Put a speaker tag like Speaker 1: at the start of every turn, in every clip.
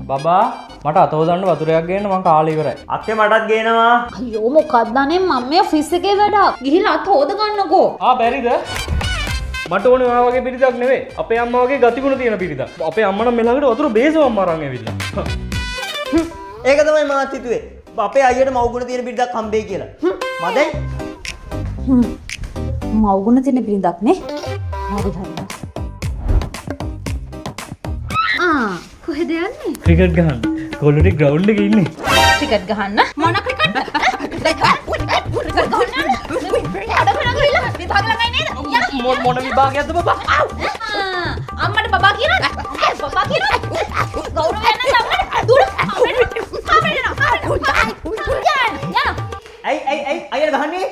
Speaker 1: බබා මට අතෝදන්න වතුරයක් ගේන්න මං කාලේ ඉවරයි.
Speaker 2: අක්කේ මටත් ගේනවා.
Speaker 3: අයියෝ මොකක්ද අනේ මම මේ ඔෆිස් එකේ වැඩක්. ගිහිල්ලා අත හොද ගන්නකෝ.
Speaker 1: බැරිද? මට ඕනේ ඔයා වගේ පිරිතක් නෙවෙයි. අපේ අම්මා වගේ ගතිගුණ තියෙන පිරිතක්. අපේ අම්මා නම් මෙලඟට වතුර බේසවම් අරන් ඇවිල්ලා.
Speaker 2: ඒක තමයි මාත් හිතුවේ. අපේ අයියට මව්ගුණ තියෙන පිරිතක් හම්බෙයි කියලා. මදයි.
Speaker 3: මව්ගුණ තියෙන පිරිඳක් නේ. හරි හරි. කොහෙද යන්නේ?
Speaker 1: ක්‍රිකට් ගහන්න. කොල්ලෝ ටික ග්‍රවුන්ඩ් එකේ ඉන්නේ.
Speaker 3: ක්‍රිකට් ගහන්න? මොන ක්‍රිකට්?
Speaker 1: මොන විභාගයක්ද බබා?
Speaker 3: අම්මට බබා කියනවා. බබා කියනවා. ගෞරවය නැත්නම් දුර.
Speaker 2: ඇයි අයියට ගහන්නේ?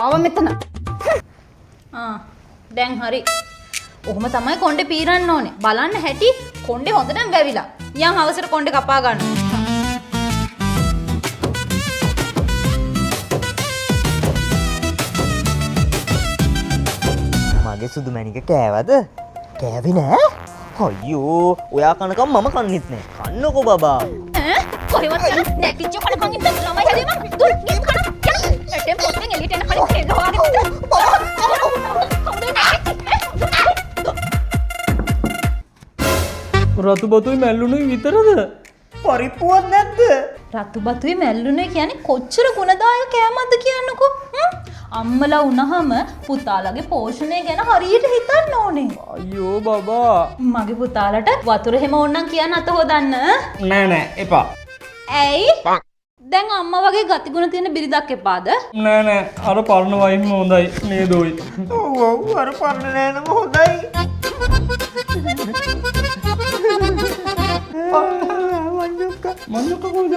Speaker 3: ආව මෙතන. දැන් හරි. ඔහොම තමයි කොණ්ඩේ පීරන්න ඕනේ. බලන්න හැටි කොණ්ඩේ හොඳටම වැවිලා. යම් අවසර කොණ්ඩේ කපා ගන්න.
Speaker 2: මගේ සුදු මැණික කෑවද? කෑවේ නෑ? අයියෝ ඔයා කනකම් මම කන්නෙත් නෑ. කන්නකෝ බබා.
Speaker 3: කොහෙවත් නැතිච්ච කලකම් ඉන්න ළමයි හැදෙම. දුර ගිහින් කන. ඇටෙන් පොත්තෙන් එළියට එන කලින් තේල් ගහගෙන.
Speaker 1: රතු බතුයි මැල්ලුණුයි විතරද?
Speaker 2: පරිප්පුවක් නැද්ද?
Speaker 3: රතු බතුයි මැල්ලුනේ කියන්නේ කොච්චර ගුණදායක කෑමක්ද කියන්නකෝ. අම්මලා වුණාම පුතාලගේ පෝෂණය ගැන හරියට හිතන්න ඕනේ.
Speaker 1: අයියෝ බබා.
Speaker 3: මගේ පුතාලට වතුර හැම ඕන්නම් කියන්න අත හොදන්න.
Speaker 1: නෑ එපා.
Speaker 3: ඇයි? දැන් අම්මා වගේ ගතිගුණ තියෙන බිරිඳක් එපාද?
Speaker 1: නෑ අර පරණ වයින්ම හොඳයි නේද ඔයි.
Speaker 2: ඔව් අර පරණ නෑනම හොඳයි.
Speaker 1: මංජුක්ක කොහෙද?